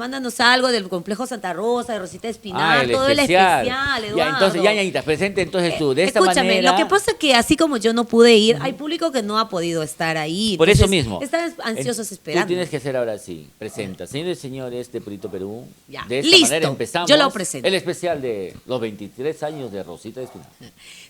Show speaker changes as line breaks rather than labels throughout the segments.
mándanos algo del complejo Santa Rosa, de Rosita De Espinar,
el
todo
especial.
el especial, Eduardo.
Ya, entonces, ya, ñañita, presente entonces tú, de esta
Escúchame,
manera.
lo que pasa es que así como yo no pude ir, hay público que no ha podido estar ahí.
Por eso mismo.
Están ansiosos esperando.
Tú tienes que hacer ahora sí, presenta. Señores y señores de Purito Perú,
Ya,
de esta
listo,
manera empezamos
yo lo presento.
el especial de los 23 años de Rosita De Espinar.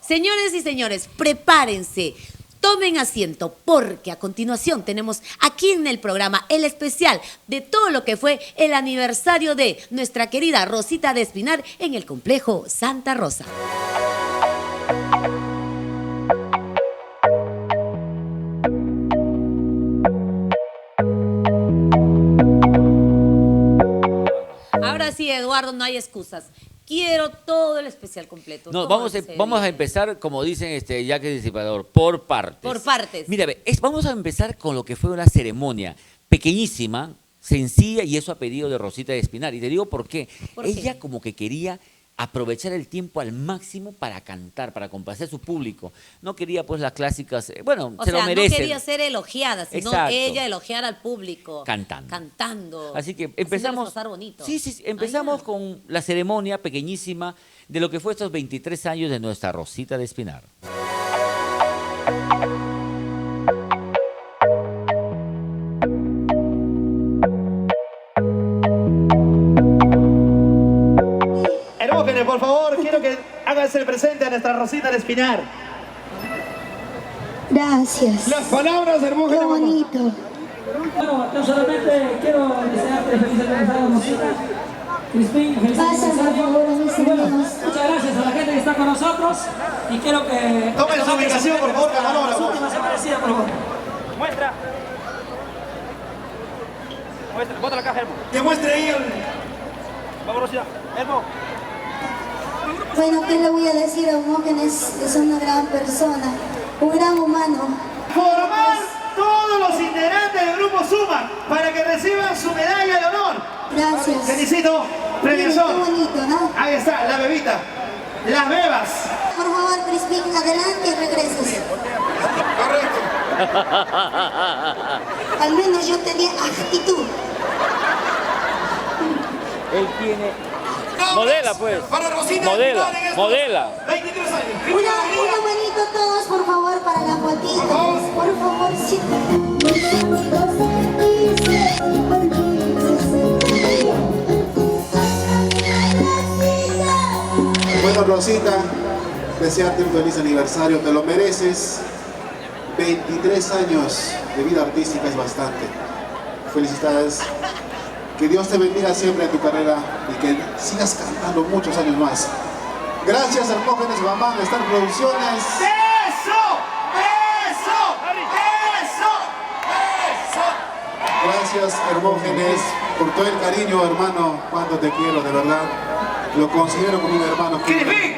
Señores y señores, prepárense. Tomen asiento porque a continuación tenemos aquí en el programa el especial de todo lo que fue el aniversario de nuestra querida Rosita De Espinar en el complejo Santa Rosa. Ahora sí, Eduardo, no hay excusas. Quiero todo el especial completo.
No, vamos a empezar, como dicen ya que es disipador, por partes.
Por partes.
Mira, vamos a empezar con lo que fue una ceremonia pequeñísima, sencilla, y eso a pedido de Rosita De Espinar. Y te digo por qué. Ella como que quería aprovechar el tiempo al máximo para cantar, para complacer a su público. No quería pues las clásicas, bueno, se lo merecen.
No quería ser elogiada, sino
Exacto.
ella elogiar al público.
Cantando. Así que
Haciéndoles
empezamos.
pasar bonito.
Sí, empezamos con la ceremonia pequeñísima de lo que fue estos 23 años de nuestra Rosita De Espinar.
Por favor, quiero que háganse el presente a nuestra Rosita De Espinar.
Gracias.
Las palabras hermosas.
Qué bonito.
Bueno, yo solamente quiero desearte feliz aniversario, Musica. Crispín, feliz aniversario. Muchas gracias a la gente que está con nosotros y quiero que...
Tomen su ubicación, por favor, camarógrafo.
Su última aparecida, por favor.
Muestra, bota la caja, Hermo.
Que muestre ahí el...
Vamos, Rosita. Hermo.
Bueno, ¿qué le voy a decir a Homógenes? Es una gran persona, un gran humano.
Formar todos los integrantes del grupo Suma para que reciban su medalla de honor.
Gracias.
Felicito,
Miren,
premiación.
qué bonito, ¿no?
Ahí está, la bebita. Las bebas.
Por favor, Crispín, adelante y regreses.
Correcto.
Al menos yo tenía actitud.
Él tiene... Modela, pues.
Para Rosita
Modela,
De Espinar,
modela.
23 años.
Una manito todos, por favor, para la fotito. Por favor, sí.
Bueno, Rosita, desearte un feliz aniversario, te lo mereces. 23 años de vida artística es bastante. Felicidades. Que Dios te bendiga siempre en tu carrera y que sigas cantando muchos años más. Gracias, Hermógenes, Mamá, Estar Producciones.
¡Eso! ¡Eso! ¡Eso! ¡Eso!
Gracias, Hermógenes, por todo el cariño, hermano. Cuánto te quiero, de verdad. Lo considero como un hermano.
¡Crispín!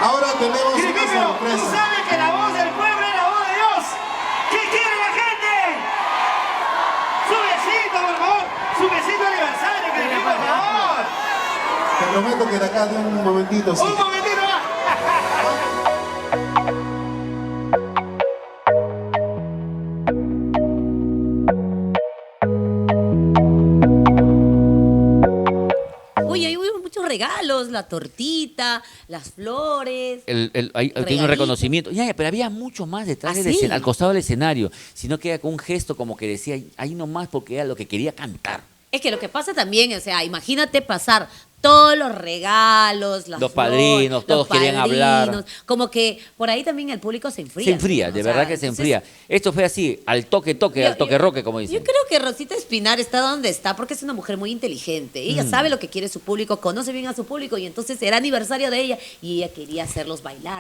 Ahora tenemos
¡Crispín,
una
pero tú
sorpresa.
sabes que la voz del pueblo es la voz de Dios! ¿Qué quiere la gente? ¡Su besito, por favor! ¡Su besito de aniversario, Crispín, por favor!
Te prometo que de acá de un momentito, sí.
¡Un momentito más!
Uy, hay muchos regalos, la tortita, las flores.
Tiene un reconocimiento. Ya, pero había mucho más detrás del
¿Ah, sí?
escenario, al costado del escenario, sino que era con un gesto como que decía, ahí nomás porque era lo que quería cantar.
Es que lo que pasa también, o sea, imagínate pasar todos los regalos,
Los padrinos, todos querían hablar.
Como que por ahí también el público se enfría.
Se enfría,
¿no?
de
O sea,
verdad que se
entonces,
enfría. Esto fue así, al toque, al toque roque, como dicen.
Yo creo que Rosita Espinar está donde está porque es una mujer muy inteligente. Ella sabe lo que quiere su público, conoce bien a su público y entonces era aniversario de ella y ella quería hacerlos bailar.